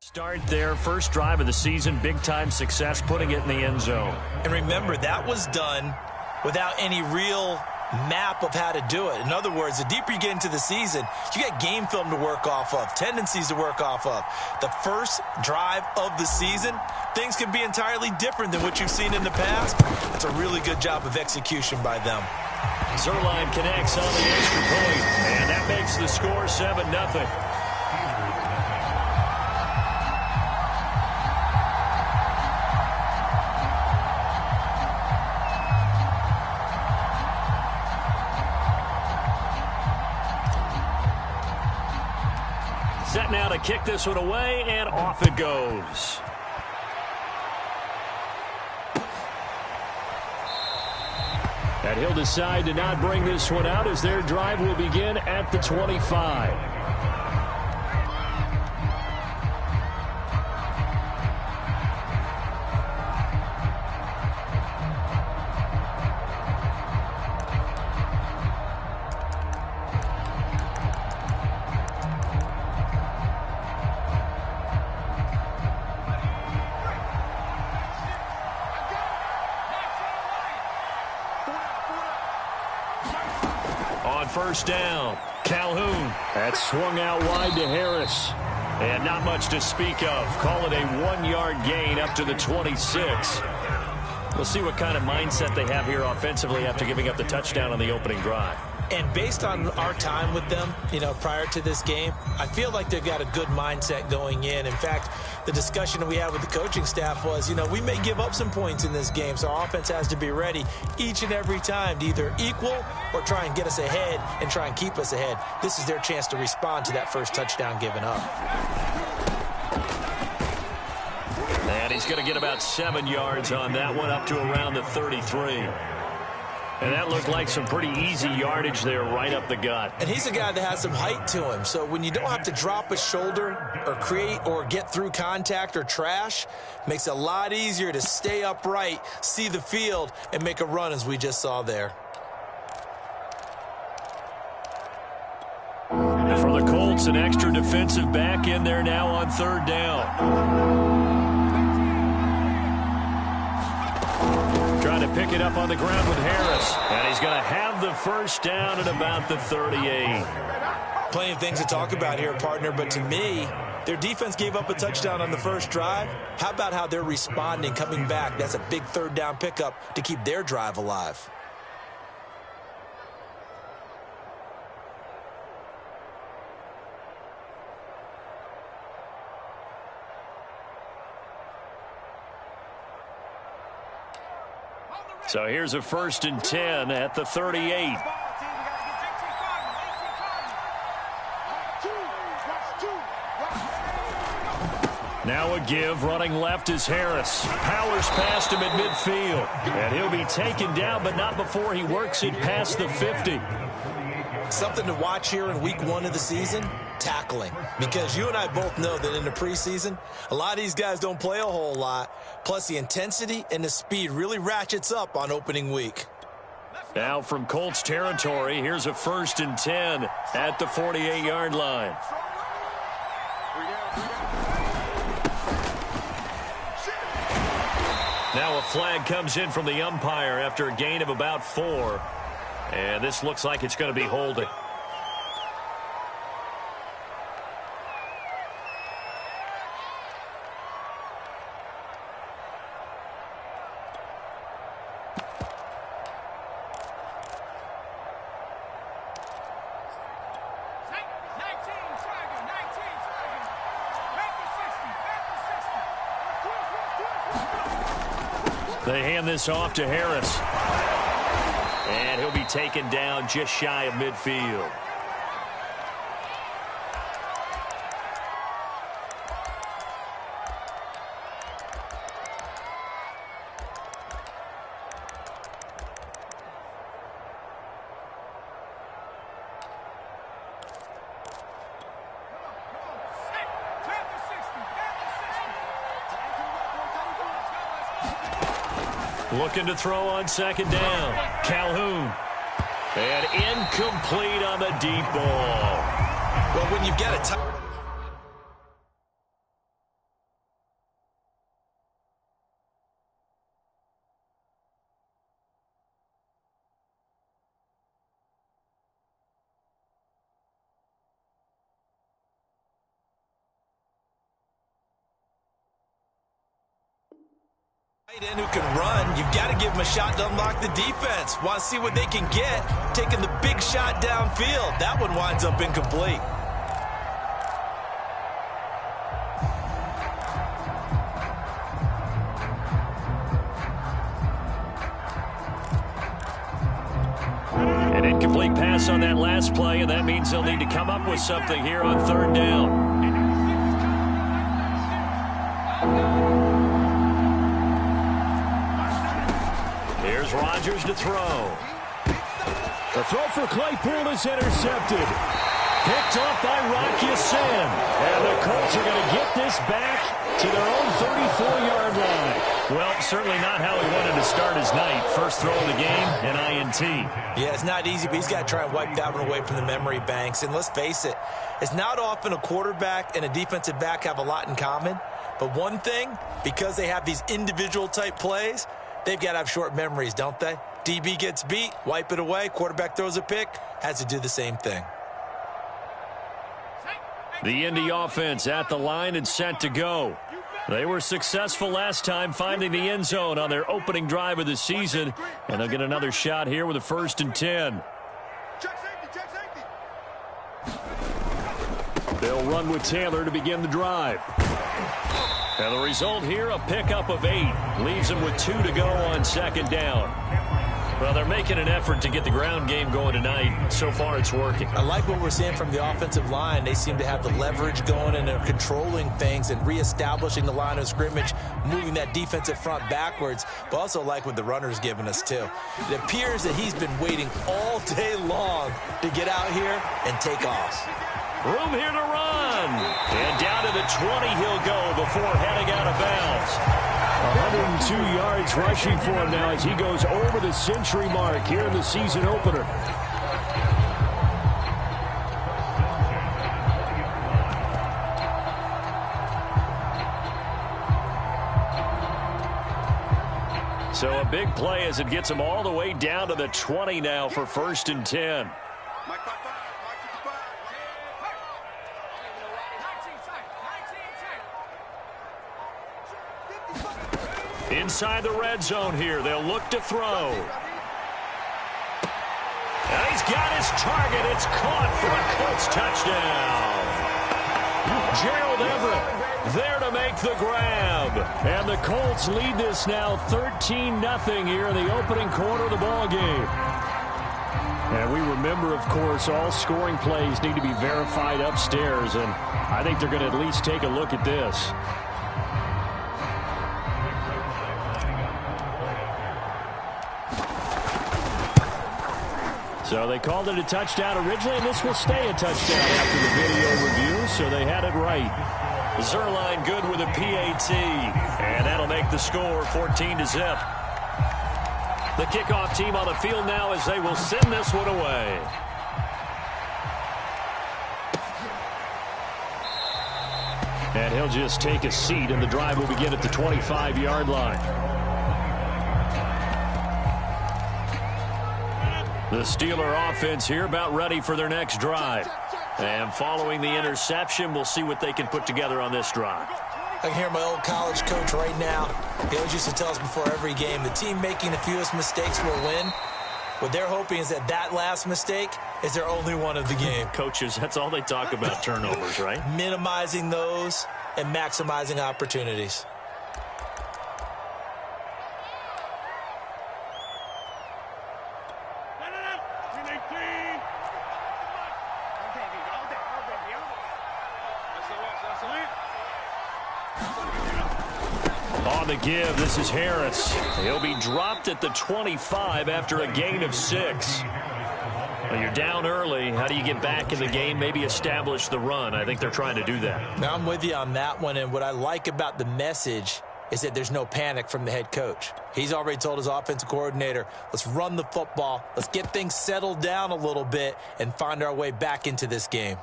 Start their first drive of the season, big-time success, putting it in the end zone. And remember, that was done without any real map of how to do it. In other words, the deeper you get into the season, you get game film to work off of, tendencies to work off of. The first drive of the season, things can be entirely different than what you've seen in the past. It's a really good job of execution by them. Zerline connects on the extra point, and that makes the score 7-0. Set now to kick this one away, and off it goes. And he'll decide to not bring this one out as their drive will begin at the 25. First down, Calhoun. That's swung out wide to Harris. And not much to speak of. Call it a 1-yard gain up to the 26. We'll see what kind of mindset they have here offensively after giving up the touchdown on the opening drive. And based on our time with them, prior to this game, I feel like they've got a good mindset going in. In fact, the discussion that we had with the coaching staff was, we may give up some points in this game, so our offense has to be ready each and every time to either equal or try and get us ahead and try and keep us ahead. This is their chance to respond to that first touchdown given up. And he's going to get about 7 yards on that one, up to around the 33. And that looked like some pretty easy yardage there right up the gut. And he's a guy that has some height to him. So when you don't have to drop a shoulder or create or get through contact or trash, makes it a lot easier to stay upright, see the field, and make a run as we just saw there. For the Colts, an extra defensive back in there now on third down. Trying to pick it up on the ground with Harris. And he's going to have the first down at about the 38. Plenty of things to talk about here, partner, but to me, their defense gave up a touchdown on the first drive. How about how they're responding, coming back? That's a big third down pickup to keep their drive alive. So here's a 1st and 10 at the 38. Now a give, running left is Harris. Powers past him at midfield. And he'll be taken down, but not before he works it past the 50. Something to watch here in week 1 of the season, tackling. Because you and I both know that in the preseason, a lot of these guys don't play a whole lot. Plus, the intensity and the speed really ratchets up on opening week. Now from Colts territory, here's a 1st and 10 at the 48-yard line. Now a flag comes in from the umpire after a gain of about 4. And this looks like it's going to be holding. They hand this off to Harris. And he'll be taken down just shy of midfield. Looking to throw on 2nd down. Calhoun. And incomplete on the deep ball. Well, when you've got a Tight end who can run, you've got to give them a shot to unlock the defense. Want to see what they can get, taking the big shot downfield. That one winds up incomplete. An incomplete pass on that last play, and that means they'll need to come up with something here on third down. Here's Rodgers to throw. The throw for Claypool is intercepted. Picked off by Rocky Sin. And the Colts are going to get this back to their own 34-yard line. Well, certainly not how he wanted to start his night. First throw of the game, an INT. Yeah, it's not easy, but he's got to try and wipe that one away from the memory banks. And let's face it, it's not often a quarterback and a defensive back have a lot in common. But one thing, because they have these individual type plays, they've got to have short memories, don't they? DB gets beat, wipe it away. Quarterback throws a pick, has to do the same thing. The Indy offense at the line and set to go. They were successful last time finding the end zone on their opening drive of the season, and they'll get another shot here with a 1st and 10. They'll run with Taylor to begin the drive. And the result here, a pickup of 8. Leaves them with 2 to go on 2nd down. Well, they're making an effort to get the ground game going tonight. So far, it's working. I like what we're seeing from the offensive line. They seem to have the leverage going, and they're controlling things and reestablishing the line of scrimmage, moving that defensive front backwards, but also like what the runner's giving us, too. It appears that he's been waiting all day long to get out here and take off. Room here to run. And down to the 20 he'll go before heading out of bounds. 102 yards rushing for him now as he goes over the century mark here in the season opener. So a big play as it gets him all the way down to the 20 now for 1st and 10. Inside the red zone here. They'll look to throw. And he's got his target. It's caught for a Colts touchdown. Gerald Everett there to make the grab. And the Colts lead this now 13-0 here in the opening quarter of the ball game. And we remember, of course, all scoring plays need to be verified upstairs. And I think they're going to at least take a look at this. So they called it a touchdown originally, and this will stay a touchdown after the video review, so they had it right. Zerline good with a PAT, and that'll make the score 14-0. The kickoff team on the field now as they will send this one away. And he'll just take a seat, and the drive will begin at the 25-yard line. The Steeler offense here about ready for their next drive. And following the interception, we'll see what they can put together on this drive. I can hear my old college coach right now. He always used to tell us before every game, the team making the fewest mistakes will win. What they're hoping is that that last mistake is their only one of the game. Coaches, that's all they talk about, turnovers, right? Minimizing those and maximizing opportunities. On the give, this is Harris. He'll be dropped at the 25 after a gain of 6. Well, you're down early. How do you get back in the game? Maybe establish the run. I think they're trying to do that. Now, I'm with you on that one, and what I like about the message is that there's no panic from the head coach. He's already told his offensive coordinator, let's run the football, let's get things settled down a little bit and find our way back into this game.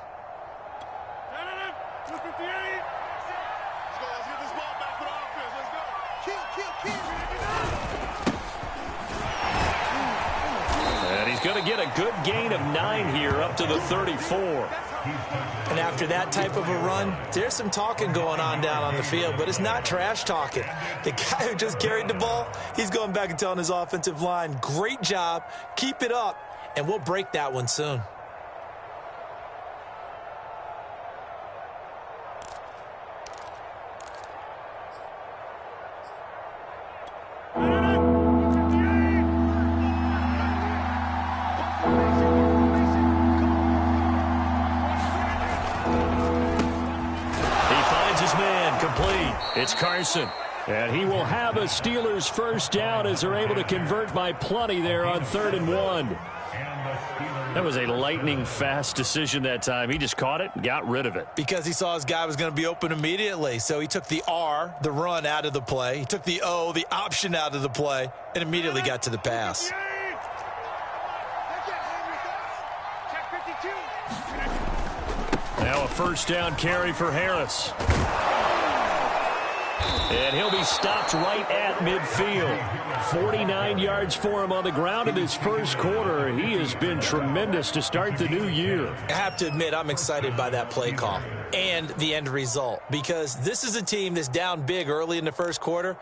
And he's going to get a good gain of 9 here up to the 34. And after that type of a run, there's some talking going on down on the field, but it's not trash talking. The guy who just carried the ball, he's going back and telling his offensive line, great job, keep it up, and we'll break that one soon. It's Carson, and he will have a Steelers first down as they're able to convert by plenty there on 3rd and 1. That was a lightning-fast decision that time. He just caught it and got rid of it. Because he saw his guy was going to be open immediately, so he took the R, the run, out of the play. He took the O, the option, out of the play, and immediately got to the pass. Now a first down carry for Harris. And he'll be stopped right at midfield. 49 yards for him on the ground in his first quarter. He has been tremendous to start the new year. I have to admit, I'm excited by that play call and the end result, because this is a team that's down big early in the first quarter,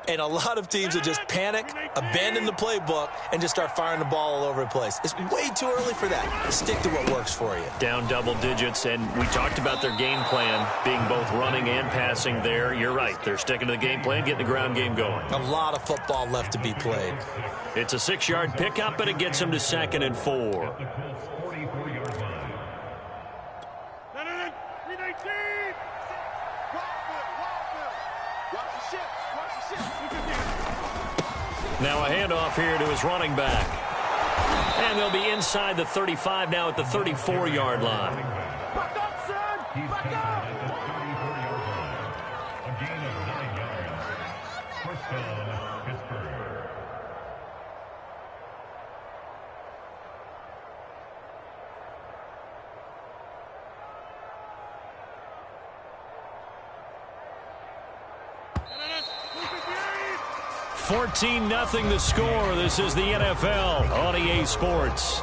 and a lot of teams will just panic, abandon the playbook, and just start firing the ball all over the place. It's way too early for that. Stick to what works for you. Down double digits, and we talked about their game plan being both running and passing there. You're right. They're sticking to the game plan, getting the ground game going. A lot of football left to be played. It's a 6-yard pickup, and it gets them to 2nd and 4. Now a handoff here to his running back. And they'll be inside the 35 now at the 34-yard line. Back up, son! Back up! A gain of 9 yards. First down, Pittsburgh. $14-0 the score. This is the NFL on EA Sports.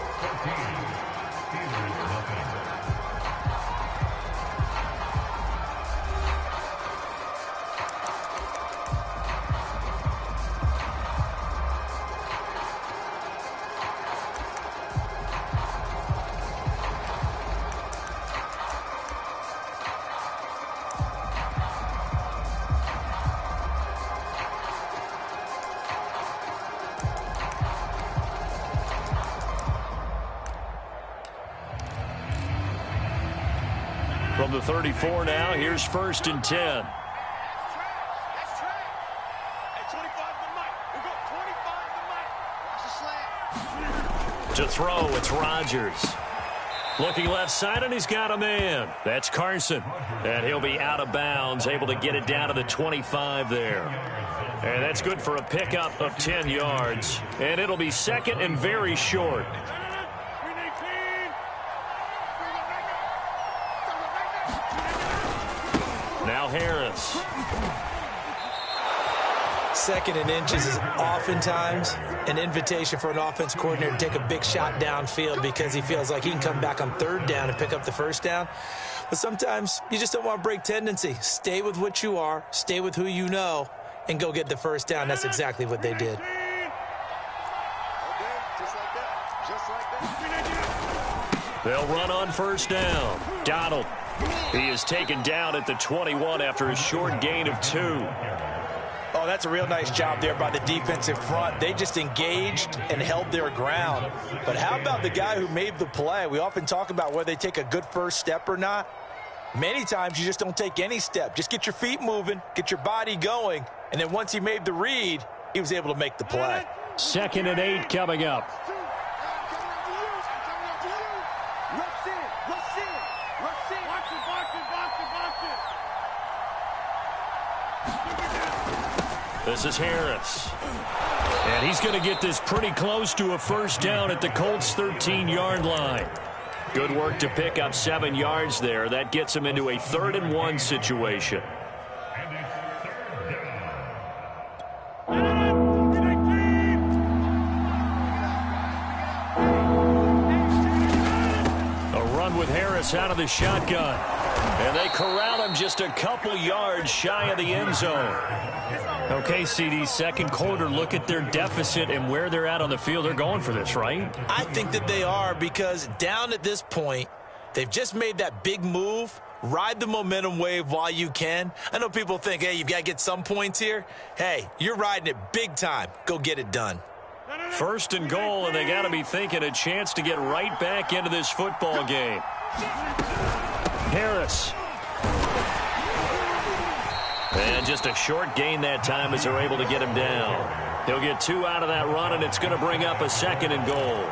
From the 34 now, here's 1st and 10. To throw, it's Rodgers. Looking left side, and he's got a man. That's Carson. And he'll be out of bounds, able to get it down to the 25 there. And that's good for a pickup of 10 yards. And it'll be 2nd and very short. Now Harris. 2nd and inches is oftentimes an invitation for an offense coordinator to take a big shot downfield because he feels like he can come back on 3rd down and pick up the 1st down. But sometimes you just don't want to break tendency. Stay with what you are, stay with who you know, and go get the 1st down. That's exactly what they did. They'll run on 1st down. Donald. He is taken down at the 21 after a short gain of 2. Oh, that's a real nice job there by the defensive front. They just engaged and held their ground. But how about the guy who made the play? We often talk about whether they take a good first step or not. Many times you just don't take any step. Just get your feet moving, get your body going, and then once he made the read, he was able to make the play. 2nd and 8 coming up. This is Harris. And he's going to get this pretty close to a 1st down at the Colts' 13-yard line. Good work to pick up 7 yards there. That gets him into a 3rd and 1 situation. A run with Harris Harris out of the shotgun. And they corral him just a couple yards shy of the end zone. Okay, CD, second quarter, look at their deficit and where they're at on the field. They're going for this, right? I think that they are, because down at this point, they've just made that big move. Ride the momentum wave while you can. I know people think, hey, you've got to get some points here. Hey, you're riding it big time. Go get it done. First and goal, and they got to be thinking a chance to get right back into this football game. Harris. And just a short gain that time as they're able to get him down. He'll get 2 out of that run, and it's going to bring up a second and goal.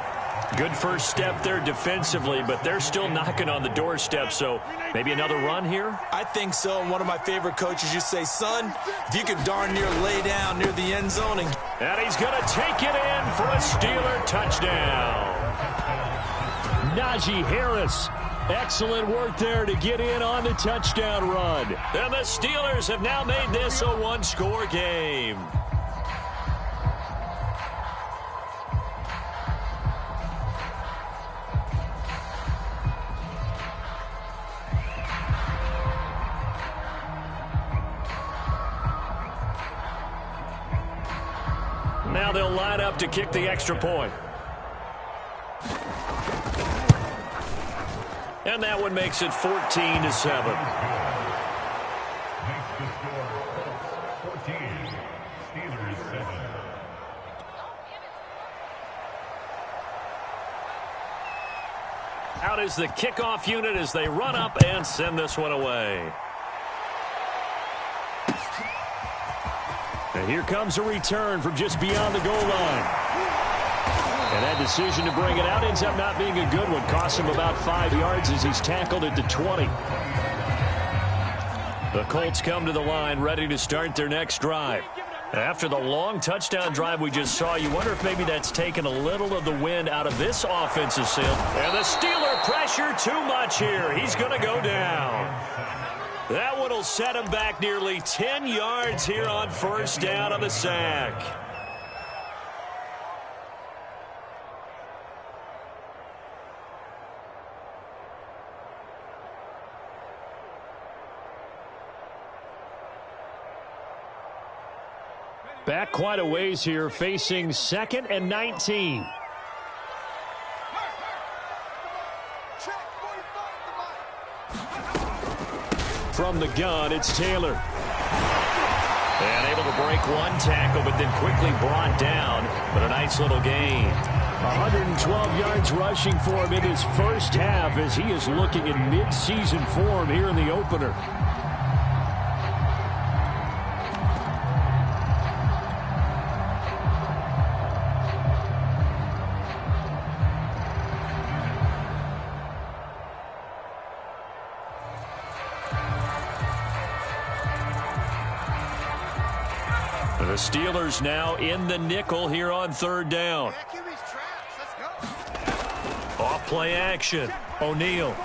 Good first step there defensively, but they're still knocking on the doorstep, so maybe another run here? I think so, and one of my favorite coaches used to say, son, if you can darn near lay down near the end zone. And he's going to take it in for a Steeler touchdown. Najee Harris. Excellent work there to get in on the touchdown run. And the Steelers have now made this a one-score game. Now they'll line up to kick the extra point. And that one makes it 14-7. Makes the score 14. Steelers 7. Out is the kickoff unit as they run up and send this one away. And here comes a return from just beyond the goal line. And that decision to bring it out ends up not being a good one. Costs him about 5 yards as he's tackled at the 20. The Colts come to the line ready to start their next drive. After the long touchdown drive we just saw, you wonder if maybe that's taken a little of the wind out of this offensive sail. And the Steeler pressure too much here. He's going to go down. That one will set him back nearly 10 yards here on first down on the sack. Back quite a ways here, facing 2nd and 19. From the gun, it's Taylor. And able to break one tackle, but then quickly brought down. But a nice little gain. 112 yards rushing for him in his first half as he is looking in mid-season form here in the opener. The Steelers now in the nickel here on 3rd down. Off play action. O'Neal.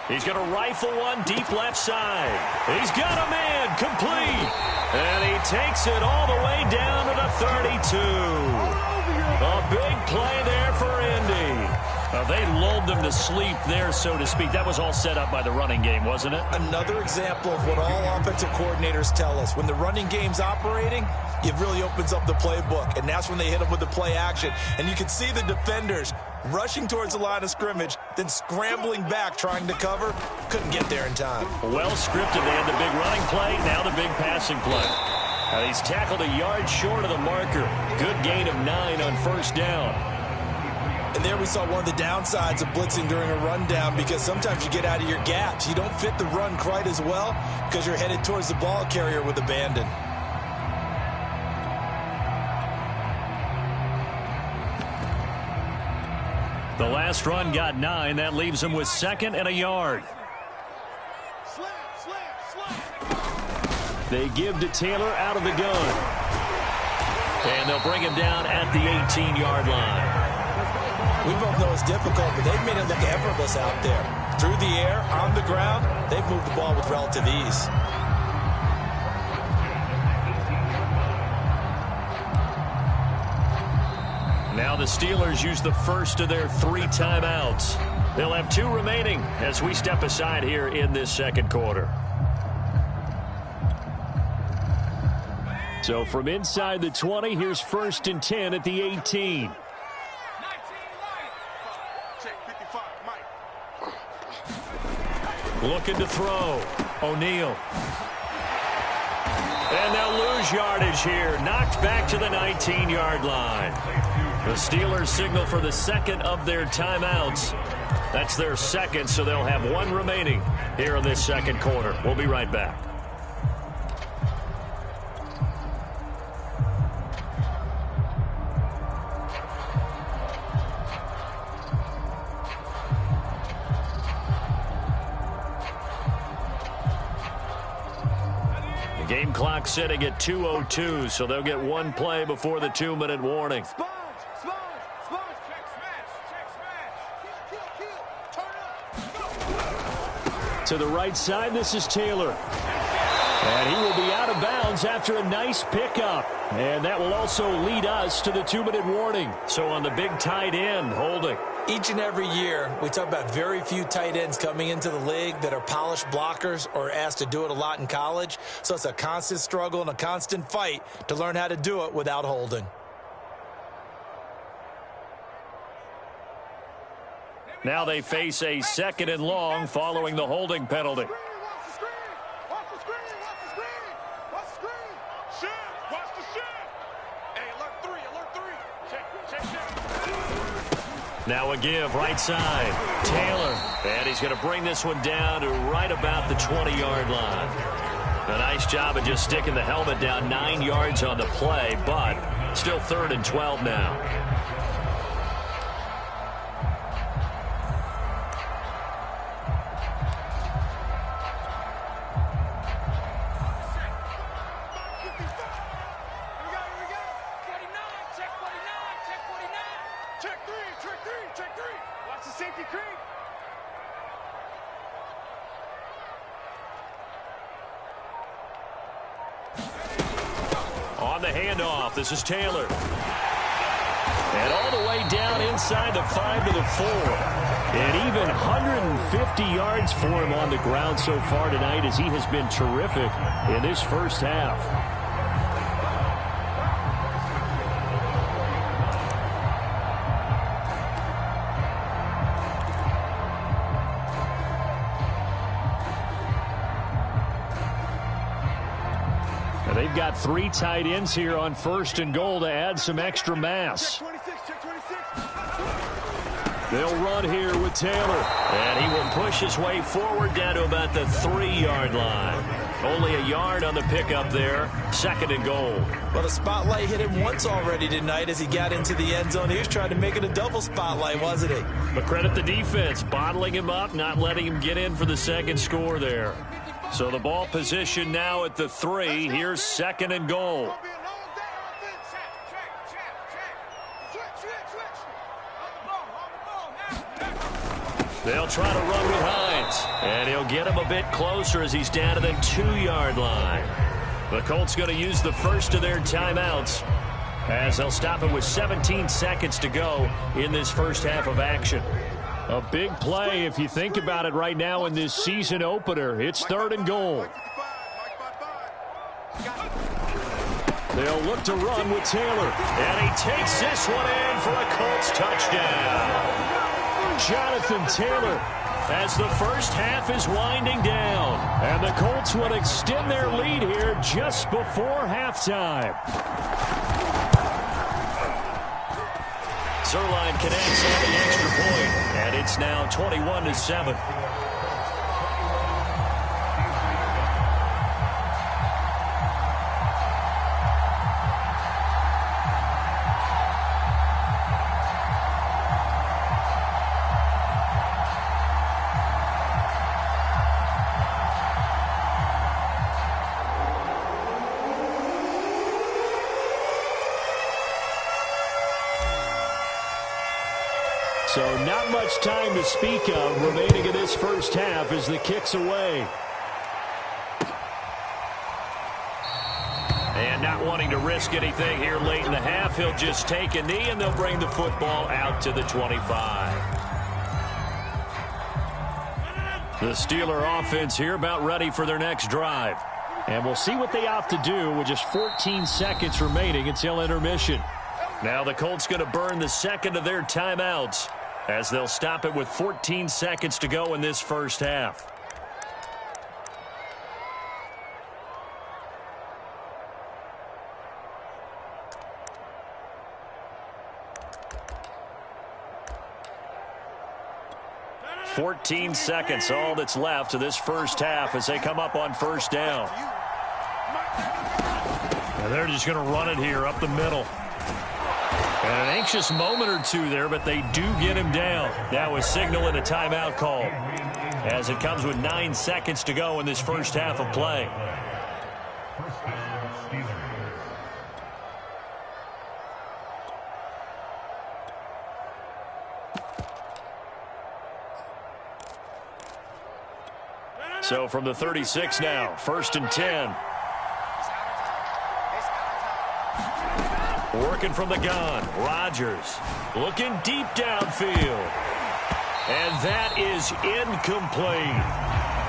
He's going to rifle one deep left side. He's got a man complete. And he takes it all the way down to the 32. A big play there for Indy. They lulled them to sleep there, so to speak. That was all set up by the running game, wasn't it? Another example of what all offensive coordinators tell us. When the running game's operating, it really opens up the playbook, and that's when they hit them with the play action. And you can see the defenders rushing towards the line of scrimmage, then scrambling back trying to cover. Couldn't get there in time. Well scripted. They had the big running play, now the big passing play. He's tackled a yard short of the marker. Good gain of 9 on first down. And there we saw one of the downsides of blitzing during a rundown, because sometimes you get out of your gaps. You don't fit the run quite as well because you're headed towards the ball carrier with abandon. The last run got 9. That leaves him with 2nd and a yard. They give to Taylor out of the gun. And they'll bring him down at the 18-yard line. We both know it's difficult, but they've made it look effortless out there. Through the air, on the ground, they've moved the ball with relative ease. Now Now the Steelers use the first of their 3 timeouts. They'll have 2 remaining as we step aside here in this second quarter. So from inside the 20, here's 1st and 10 at the 18. Looking to throw. O'Neal. And they'll lose yardage here. Knocked back to the 19-yard line. The Steelers signal for the second of their timeouts. That's their second, so they'll have 1 remaining here in this second quarter. We'll be right back. Game clock sitting at 2:02, so they'll get 1 play before the 2-minute warning. To the right side, this is Taylor. And he will be out of bounds after a nice pickup. And that will also lead us to the 2-minute warning. So on the big tight end, holding. Each and every year, we talk about very few tight ends coming into the league that are polished blockers or asked to do it a lot in college. So it's a constant struggle and a constant fight to learn how to do it without holding. Now they face a 2nd and long following the holding penalty. Now a give, right side. Taylor. And he's going to bring this one down to right about the 20-yard line. A nice job of just sticking the helmet down 9 yards on the play, but still 3rd and 12 now. On the handoff, this is Taylor. And all the way down inside the 5 to the 4. And even 150 yards for him on the ground so far tonight as he has been terrific in this first half. They've got 3 tight ends here on 1st and goal to add some extra mass. They'll run here with Taylor. And he will push his way forward down to about the 3-yard line. Only a yard on the pickup there. 2nd and goal. Well, the spotlight hit him once already tonight as he got into the end zone. He was trying to make it a double spotlight, wasn't he? But credit the defense, bottling him up, not letting him get in for the second score there. So the ball position now at the 3. Here's 2nd and goal. They'll try to run with Hines. And he'll get him a bit closer as he's down to the 2-yard line. The Colts going to use the first of their timeouts as they'll stop it with 17 seconds to go in this first half of action. A big play if you think about it right now in this season opener. It's 3rd and goal. They'll look to run with Taylor. And he takes this one in for a Colts touchdown. Jonathan Taylor as the first half is winding down. And the Colts will extend their lead here just before halftime. Zerline connects on the extra point, and it's now 21-7. So not much time to speak of remaining in this first half as the kick's away. And not wanting to risk anything here late in the half, he'll just take a knee, and they'll bring the football out to the 25. The Steeler offense here about ready for their next drive. And we'll see what they opt to do with just 14 seconds remaining until intermission. Now the Colts going to burn the second of their timeouts as they'll stop it with 14 seconds to go in this first half. "14 seconds, all that's left to this first half as they come up on first down." And they're just going to run it here up the middle. And an anxious moment or two there, but they do get him down. That was signaling a timeout call as it comes with 9 seconds to go in this first half of play. First down, Steelers. So from the 36 now, 1st and 10. Working from the gun, Rodgers looking deep downfield. And that is incomplete.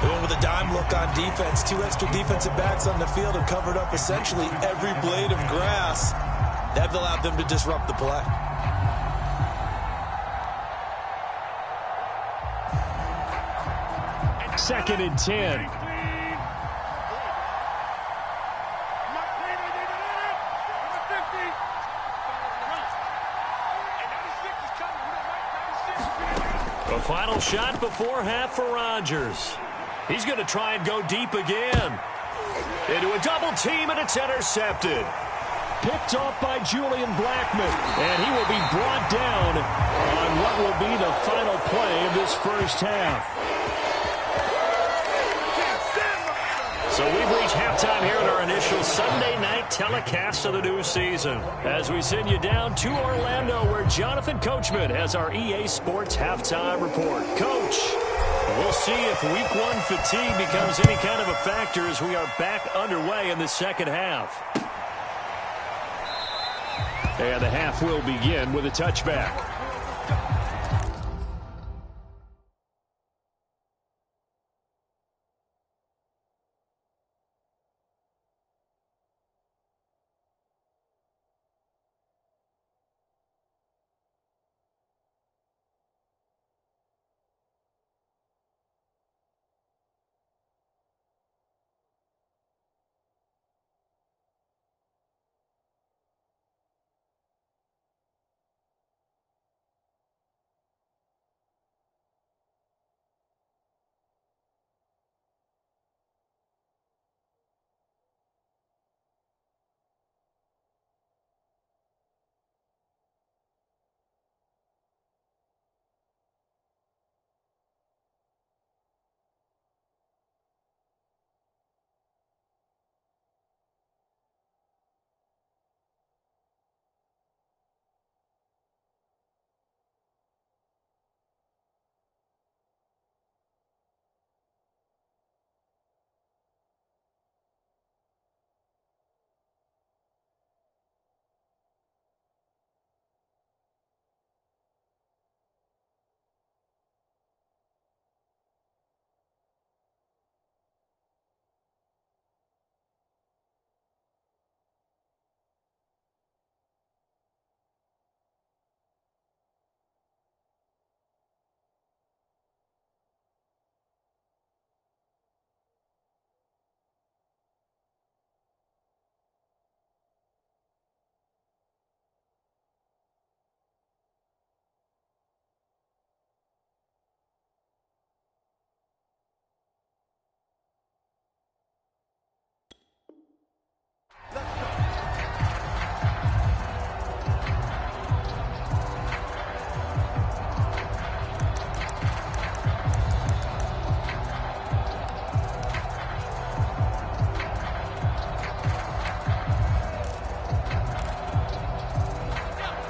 Going with a dime look on defense. 2 extra defensive backs on the field have covered up essentially every blade of grass. That allowed them to disrupt the play. Second and 10. The final shot before half for Rodgers. He's going to try and go deep again. Into a double team, and it's intercepted. Picked off by Julian Blackmon. And he will be brought down on what will be the final play of this first half. So we've reached halftime here in our initial Sunday night telecast of the new season as we send you down to Orlando where Jonathan Coachman has our EA Sports halftime report. Coach, we'll see if week 1 fatigue becomes any kind of a factor as we are back underway in the second half. And the half will begin with a touchback.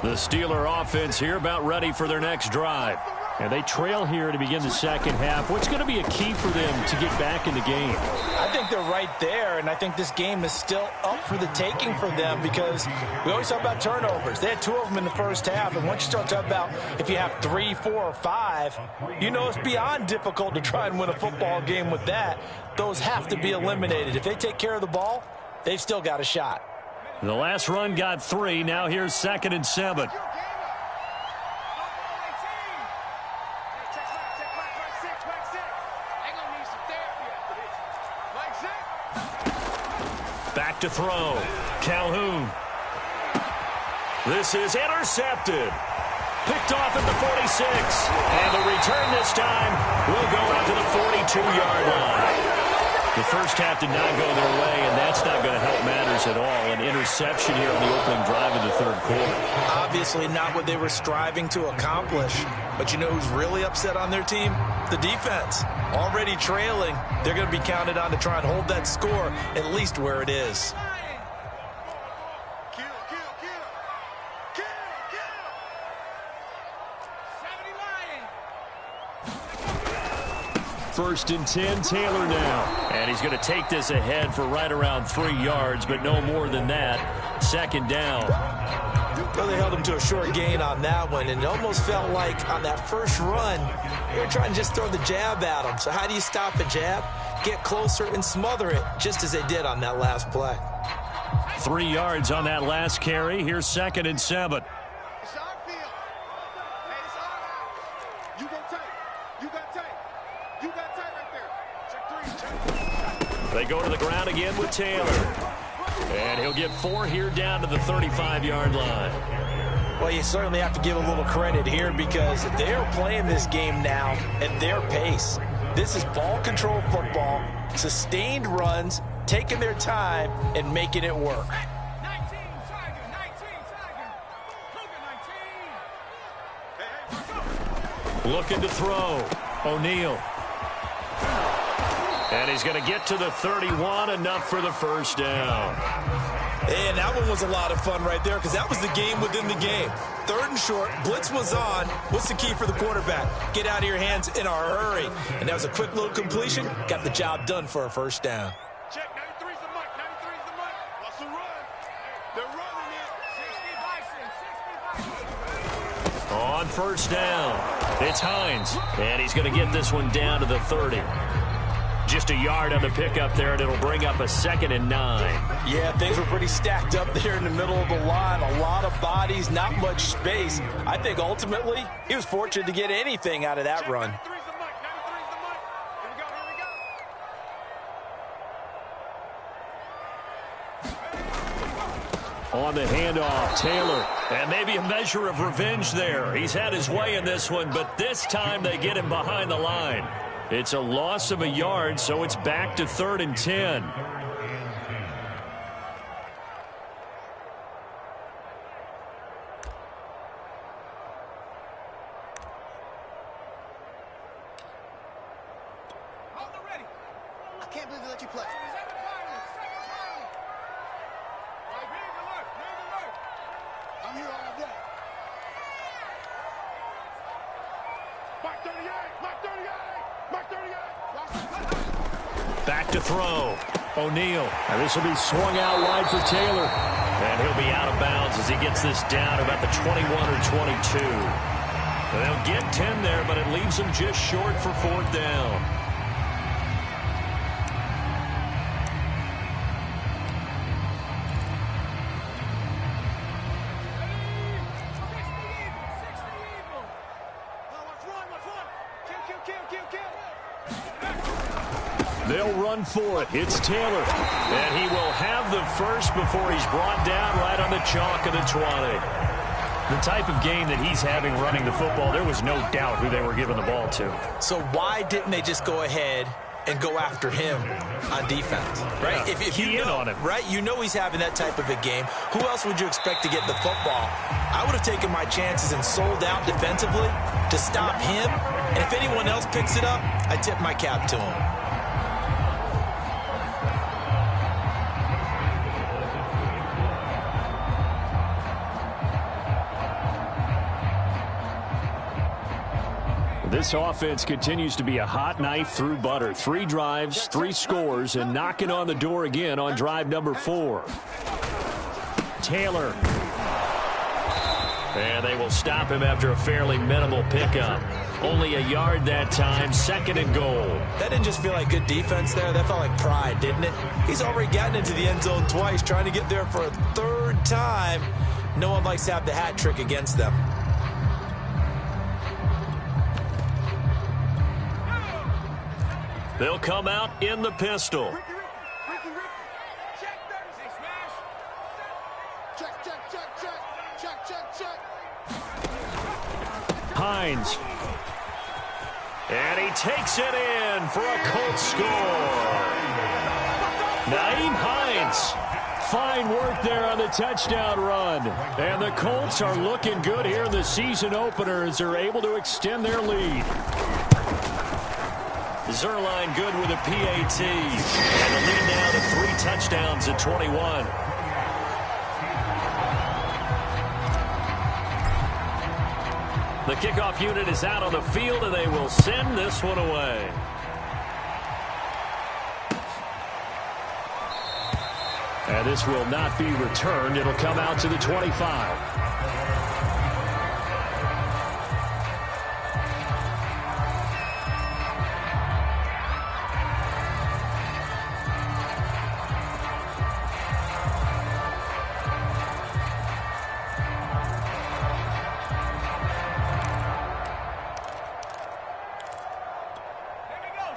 The Steeler offense here about ready for their next drive. And they trail here to begin the second half. What's going to be a key for them to get back in the game? I think they're right there, and I think this game is still up for the taking for them because we always talk about turnovers. They had 2 of them in the first half, and once you start talking about if you have 3, 4, or 5, you know it's beyond difficult to try and win a football game with that. Those have to be eliminated. If they take care of the ball, they've still got a shot. The last run got 3. Now here's 2nd and 7. Back to throw. Calhoun. This is intercepted. Picked off at the 46. And the return this time will go out to the 42-yard line. The first half did not go their way, and that's not going to help matters at all. An interception here on the opening drive of the third quarter. Obviously not what they were striving to accomplish. But you know who's really upset on their team? The defense. Already trailing, they're going to be counted on to try and hold that score at least where it is. First and 10, Taylor now. And he's going to take this ahead for right around 3 yards, but no more than that. 2nd down. Well, they held him to a short gain on that one, and it almost felt like on that first run, they were trying to just throw the jab at him. So how do you stop a jab? Get closer and smother it, just as they did on that last play. 3 yards on that last carry. Here's 2nd and 7. It's our field. Hey, it's all right. You go tight. You got tight. You got tight right there. Check 3. Check. They go to the ground again with Taylor. And he'll get 4 here down to the 35-yard line. Well, you certainly have to give a little credit here because they are playing this game now at their pace. This is ball control football, sustained runs, taking their time, and making it work. 19, Tiger, 19, Tiger. Cougar, 19. Looking to throw. O'Neal. And he's going to get to the 31, enough for the first down. And that one was a lot of fun right there because that was the game within the game. 3rd and short, blitz was on. What's the key for the quarterback? Get out of your hands in a hurry. And that was a quick little completion. Got the job done for a first down. Check, 93's the mic, 93's the mic. What's the run? They're running it. 60 Bison, 60 Bison. On first down, it's Hines. And he's going to get this one down to the 30. Just a yard on the pickup there, and it'll bring up a 2nd and 9. Yeah, things were pretty stacked up there in the middle of the line. A lot of bodies, not much space. I think ultimately he was fortunate to get anything out of that run. 93's the mic, 93's the mic. Here we go, On the handoff, Taylor. And maybe a measure of revenge there. He's had his way in this one, but this time they get him behind the line. It's a loss of a yard, so it's back to 3rd and 10. I can't believe they let you play. I'm here all day. Mark 38, Mark 38, Mark 38. Back to throw. O'Neal. And this will be swung out wide for Taylor. And he'll be out of bounds as he gets this down about the 21 or 22. They'll get 10 there, but it leaves them just short for 4th down. They'll run for it. It's Taylor. And he will have the first before he's brought down right on the chalk of the 20. The type of game that he's having running the football, there was no doubt who they were giving the ball to. So why didn't they just go ahead and go after him on defense? Right? Yeah, if you key in know, on him. right? You know he's having that type of a game. Who else would you expect to get the football? I would have taken my chances and sold out defensively to stop him. And if anyone else picks it up, I tip my cap to him. This offense continues to be a hot knife through butter. 3 drives, 3 scores, and knocking on the door again on drive number 4. Taylor. And they will stop him after a fairly minimal pickup. Only a yard that time, 2nd and goal. That didn't just feel like good defense there. That felt like pride, didn't it? He's already gotten into the end zone twice, trying to get there for a 3rd time. No one likes to have the hat trick against them. They'll come out in the pistol. Hines. And he takes it in for a Colts score. Nyheim Hines. Fine work there on the touchdown run. And the Colts are looking good here in the season opener as they're able to extend their lead. Zerline good with a PAT. And the lead now to 3 touchdowns at 21. The kickoff unit is out on the field, and they will send this one away. And this will not be returned. It'll come out to the 25.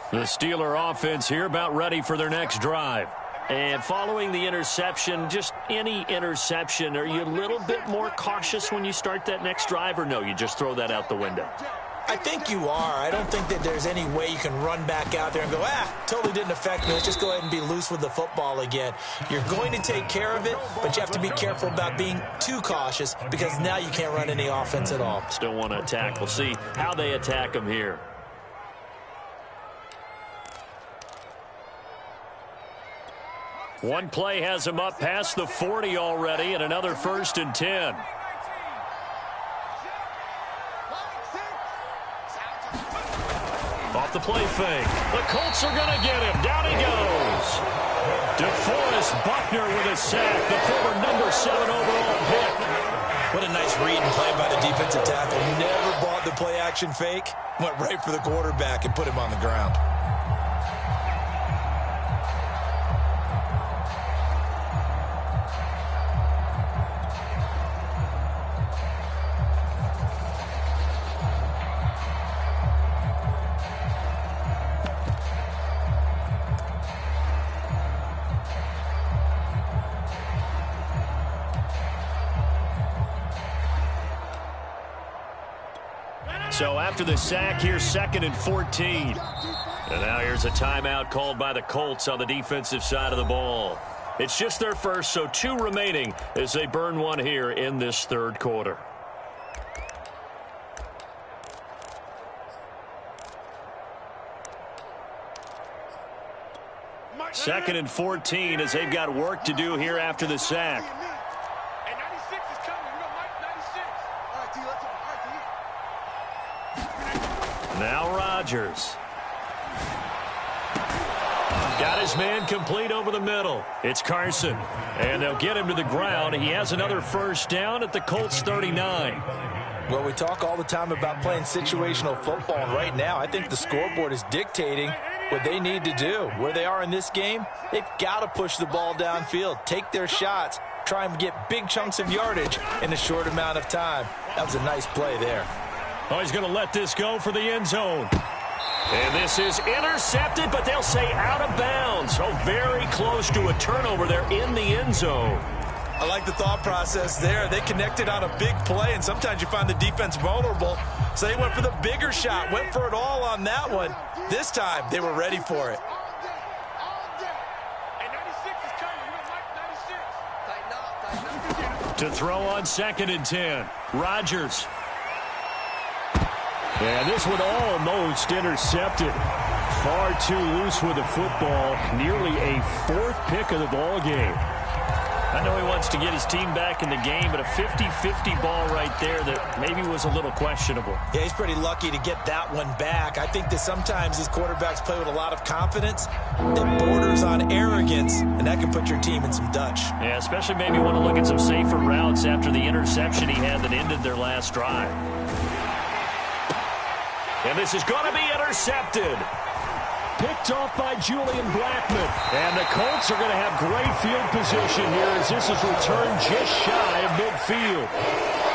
The Steeler offense here about ready for their next drive. And following the interception, just any interception, are you a little bit more cautious when you start that next drive, or no, you just throw that out the window? I think you are. I don't think that there's any way you can run back out there and go, totally didn't affect me. Let's just go ahead and be loose with the football again. You're going to take care of it, but you have to be careful about being too cautious because now you can't run any offense at all. Still want to attack. We'll see how they attack them here. One play has him up past the 40 already, and another 1st and 10. Off the play fake. The Colts are going to get him. Down he goes. DeForest Buckner with a sack, the former number 7 overall pick. What a nice read and play by the defensive tackle. Never bought the play-action fake. Went right for the quarterback and put him on the ground. So after the sack, here's 2nd and 14. And now here's a timeout called by the Colts on the defensive side of the ball. It's just their first, so 2 remaining as they burn one here in this 3rd quarter. Second and 14 as they've got work to do here after the sack. Now Rodgers. Got his man complete over the middle. It's Carson. And they'll get him to the ground. He has another 1st down at the Colts 39. Well, we talk all the time about playing situational football, and right now I think the scoreboard is dictating what they need to do. Where they are in this game, they've got to push the ball downfield, take their shots, try and get big chunks of yardage in a short amount of time. That was a nice play there. Oh, he's going to let this go for the end zone. And this is intercepted, but they'll say out of bounds. Oh, very close to a turnover there in the end zone. I like the thought process there. They connected on a big play, and sometimes you find the defense vulnerable. So they went for the bigger shot, went for it all on that one. This time, they were ready for it. To throw on 2nd and 10. Rodgers. And this one almost intercepted. Far too loose with the football. Nearly a 4th pick of the ball game. I know he wants to get his team back in the game, but a 50-50 ball right there that maybe was a little questionable. Yeah, he's pretty lucky to get that one back. I think that sometimes these quarterbacks play with a lot of confidence that borders on arrogance, and that can put your team in some Dutch. Yeah, especially maybe want to look at some safer routes after the interception he had that ended their last drive. And this is going to be intercepted. Picked off by Julian Blackmon. And the Colts are going to have great field position here as this is returned just shy of midfield.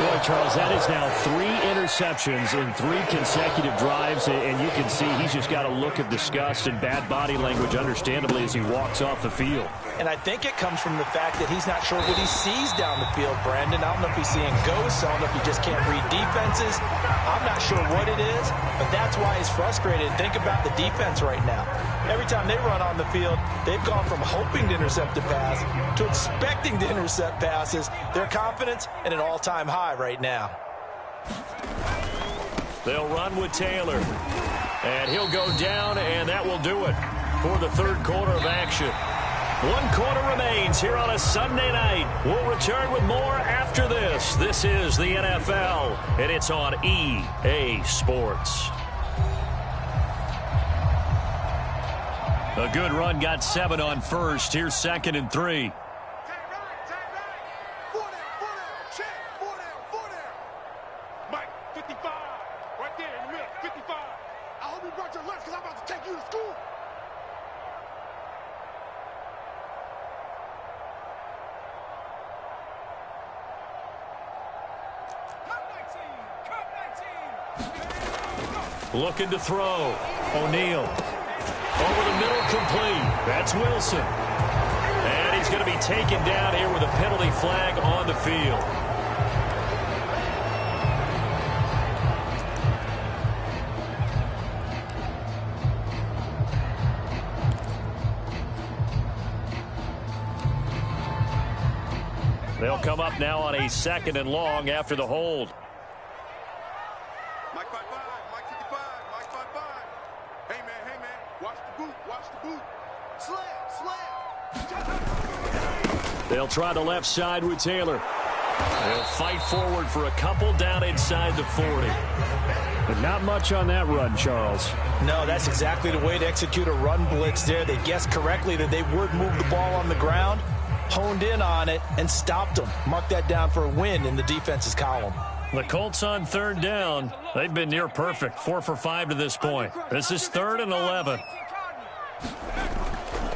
Boy, Charles, that is now 3 interceptions in 3 consecutive drives, and you can see he's just got a look of disgust and bad body language, understandably, as he walks off the field. And I think it comes from the fact that he's not sure what he sees down the field, Brandon. I don't know if he's seeing ghosts. I don't know if he just can't read defenses. I'm not sure what it is, but that's why he's frustrated. Think about the defense right now. Every time they run on the field, they've gone from hoping to intercept a pass to expecting to intercept passes. Their confidence at an all-time high right now. They'll run with Taylor. And he'll go down, and that will do it for the third quarter of action. 1 quarter remains here on a Sunday night. We'll return with more after this. This is the NFL, and it's on EA Sports. A good run, got 7 on first. Here's 2nd and 3. Mike, 55. Right there in the middle, 55. I hope you brought your lunch because I'm about to take you to school. Looking to throw. O'Neal. Over the middle, complete. That's Wilson. And he's going to be taken down here with a penalty flag on the field. They'll come up now on a 2nd and long after the hold. Mike 55, Mike 55, Mike 55. Hey, man, watch the boot, watch the boot. Slam. They'll try the left side with Taylor. They'll fight forward for a couple down inside the 40. But not much on that run, Charles. No, that's exactly the way to execute a run blitz there. They guessed correctly that they would move the ball on the ground, honed in on it, and stopped them. Mark that down for a win in the defense's column. The Colts on 3rd down. They've been near perfect, 4 for 5 to this point. This is 3rd and 11.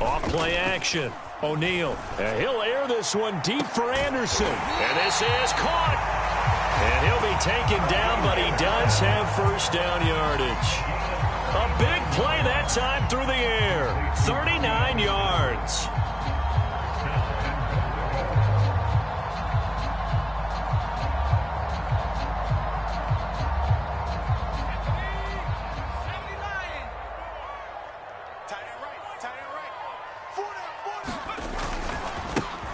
Off play action. O'Neal. And he'll air this one deep for Anderson. And this is caught. And he'll be taken down, but he does have first down yardage. A big play that time through the air. 39 yards.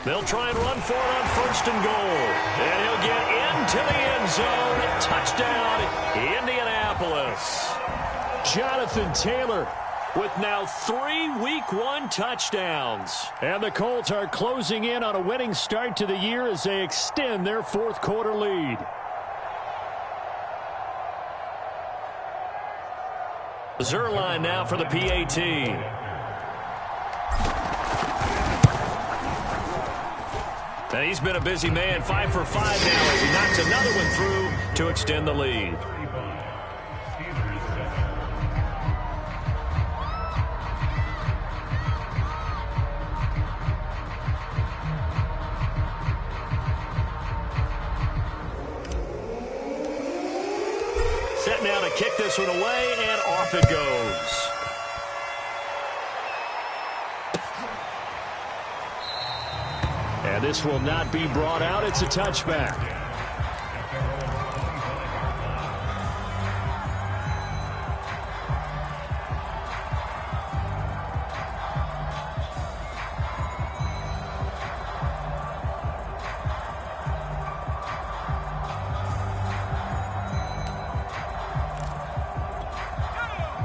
They'll try and run for it on 1st and goal. And he'll get into the end zone. Touchdown, Indianapolis. Jonathan Taylor with now 3 Week 1 touchdowns. And the Colts are closing in on a winning start to the year as they extend their 4th quarter lead. Zerline now for the PAT. And he's been a busy man, 5 for 5 now as he knocks another one through to extend the lead. Set now to kick this one away, and off it goes. And this will not be brought out. It's a touchback.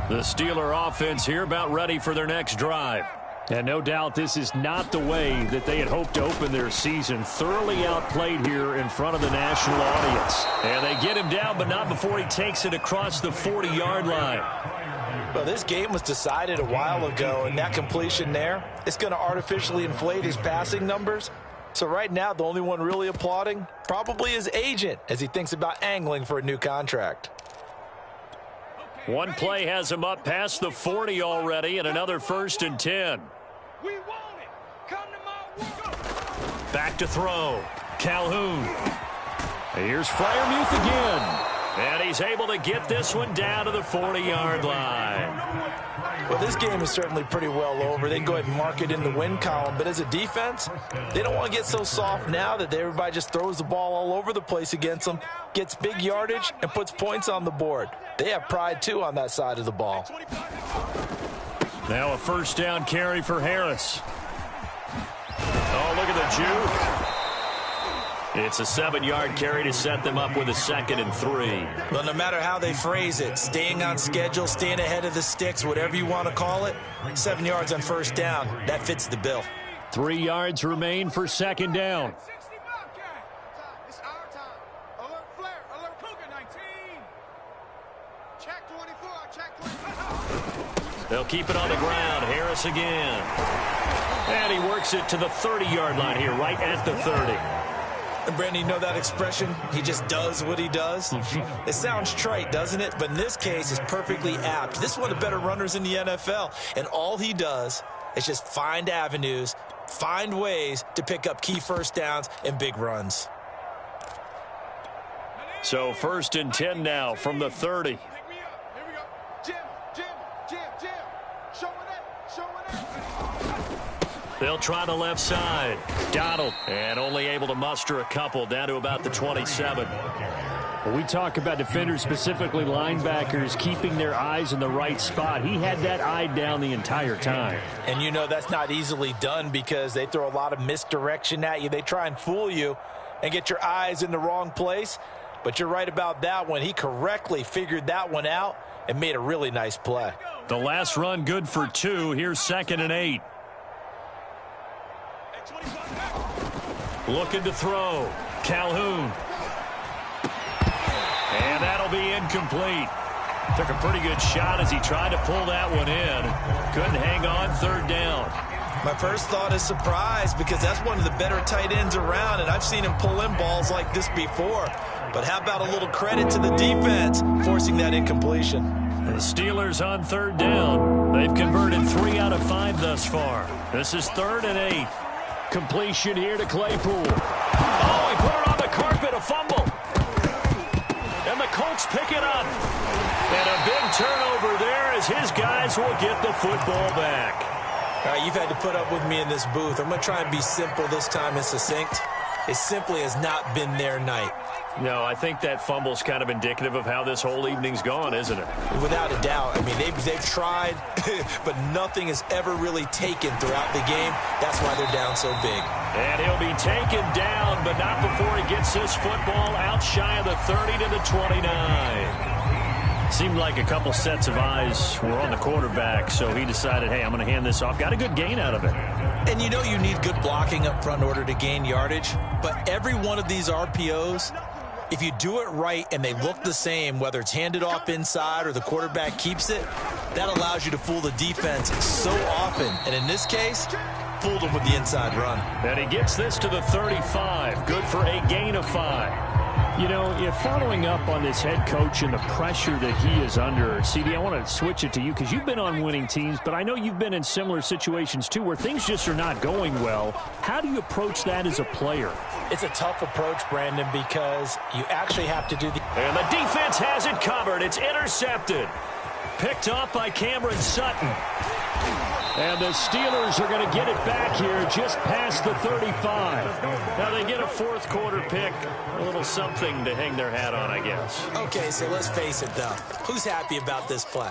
The Steeler offense here about ready for their next drive. And no doubt this is not the way that they had hoped to open their season. Thoroughly outplayed here in front of the national audience. And they get him down, but not before he takes it across the 40-yard line. Well, this game was decided a while ago, and that completion there, it's going to artificially inflate his passing numbers. So right now, the only one really applauding probably his agent as he thinks about angling for a new contract. One play has him up past the 40 already, and another 1st and 10. We want it. Come to my work. Back to throw. Calhoun. Here's Freiermuth again. And he's able to get this one down to the 40-yard line. Well, this game is certainly pretty well over. They can go ahead and mark it in the win column. But as a defense, they don't want to get so soft now that everybody just throws the ball all over the place against them, gets big yardage, and puts points on the board. They have pride, too, on that side of the ball. Now a 1st down carry for Harris. Oh, look at the juke. It's a 7-yard carry to set them up with a 2nd and 3. Well, no matter how they phrase it, staying on schedule, staying ahead of the sticks, whatever you want to call it, 7 yards on 1st down, that fits the bill. 3 yards remain for 2nd down. It's our time. Alert flare. Alert Cougar 19. Check 24. Check 24. They'll keep it on the ground. Harris again. And he works it to the 30-yard line here, right at the 30. And Brandon, you know that expression? He just does what he does. It sounds trite, doesn't it? But in this case, it's perfectly apt. This is one of the better runners in the NFL. And all he does is just find avenues, find ways to pick up key 1st downs and big runs. So 1st and 10 now from the 30. Pick me up. Here we go. Jim. Showing it. They'll try the left side. Donald, and only able to muster a couple down to about the 27. When we talk about defenders, specifically linebackers, keeping their eyes in the right spot, he had that eye down the entire time. And you know that's not easily done because they throw a lot of misdirection at you. They try and fool you and get your eyes in the wrong place. But you're right about that one. He correctly figured that one out and made a really nice play. The last run good for 2. Here's 2nd and 8. Looking to throw. Calhoun. And that'll be incomplete. Took a pretty good shot as he tried to pull that one in. Couldn't hang on 3rd down. My first thought is surprise because that's one of the better tight ends around, and I've seen him pull in balls like this before. But how about a little credit to the defense forcing that incompletion? The Steelers on 3rd down. They've converted 3 out of 5 thus far. This is 3rd and 8. Completion here to Claypool. Oh, he put it on the carpet, a fumble. And the Colts pick it up. And a big turnover there as his guys will get the football back. All right, you've had to put up with me in this booth. I'm going to try and be simple this time and succinct. It simply has not been their night. No, I think that fumble's kind of indicative of how this whole evening's gone, isn't it? Without a doubt. I mean, they've tried, but nothing has ever really taken throughout the game. That's why they're down so big. And he'll be taken down, but not before he gets this football out shy of the 30 to the 29. Seemed like a couple sets of eyes were on the quarterback, so he decided, hey, I'm going to hand this off. Got a good gain out of it. And you know you need good blocking up front in order to gain yardage, but every one of these RPOs, if you do it right and they look the same, whether it's handed off inside or the quarterback keeps it, that allows you to fool the defense so often. And in this case, fooled them with the inside run. And he gets this to the 35. Good for a gain of 5. You know, following up on this head coach and the pressure that he is under, CD, I want to switch it to you because you've been on winning teams, but I know you've been in similar situations too where things just are not going well. How do you approach that as a player? It's a tough approach, Brandon, because you actually have to do the... And the defense has it covered. It's intercepted. Picked off by Cameron Sutton. And the Steelers are going to get it back here just past the 35. Now they get a 4th quarter pick. A little something to hang their hat on, I guess. Okay, so let's face it, though. Who's happy about this play?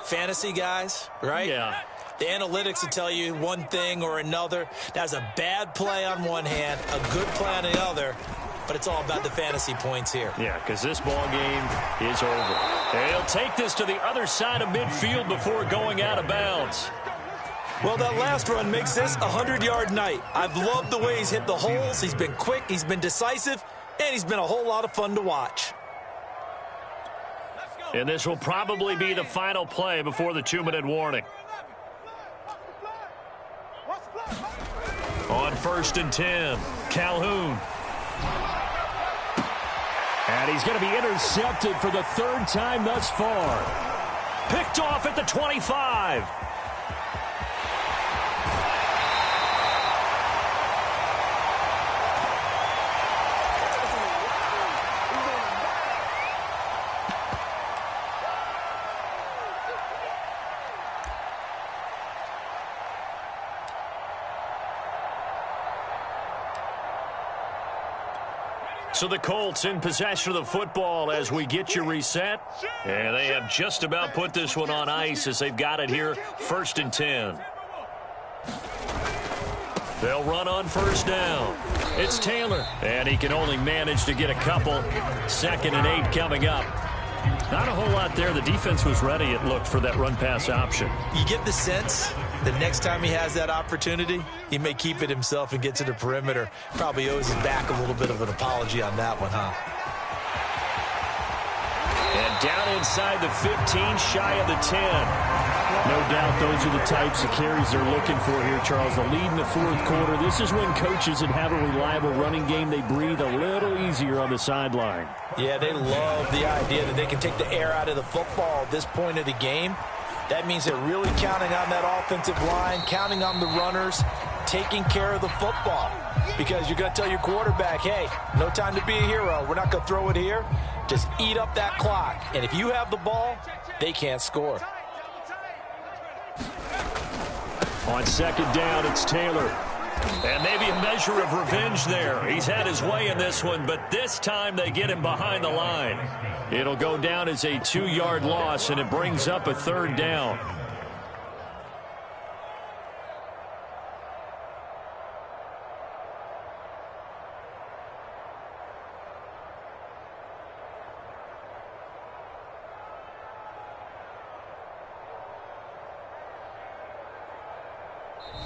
Fantasy guys, right? Yeah. The analytics will tell you one thing or another. That's a bad play on one hand, a good play on the other, but it's all about the fantasy points here. Yeah, because this ball game is over. And he'll take this to the other side of midfield before going out of bounds. Well, that last run makes this a 100-yard night. I've loved the way he's hit the holes. He's been quick, he's been decisive, and he's been a whole lot of fun to watch. And this will probably be the final play before the 2-minute warning. On 1st and 10, Calhoun. And he's going to be intercepted for the 3rd time thus far. Picked off at the 25. So the Colts in possession of the football as we get you reset. And they have just about put this one on ice as they've got it here, 1st and 10. They'll run on 1st down. It's Taylor, and he can only manage to get a couple. 2nd and 8 coming up. Not a whole lot there. The defense was ready, it looked, for that run-pass option. You get the sense the next time he has that opportunity, he may keep it himself and get to the perimeter. Probably owes his back a little bit of an apology on that one, huh? And down inside the 15, shy of the 10. No doubt those are the types of carries they're looking for here, Charles. The lead in the 4th quarter. This is when coaches that have a reliable running game, they breathe a little easier on the sideline. Yeah, they love the idea that they can take the air out of the football at this point of the game. That means they're really counting on that offensive line, counting on the runners, taking care of the football. Because you're going to tell your quarterback, hey, no time to be a hero. We're not going to throw it here. Just eat up that clock. And if you have the ball, they can't score. On 2nd down, it's Taylor. And maybe a measure of revenge there. He's had his way in this one, but this time they get him behind the line. It'll go down as a 2-yard loss, and it brings up a 3rd down.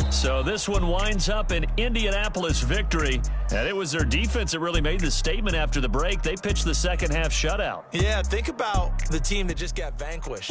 So this one winds up an Indianapolis victory, and it was their defense that really made the statement after the break. They pitched the second half shutout. Yeah, think about the team that just got vanquished.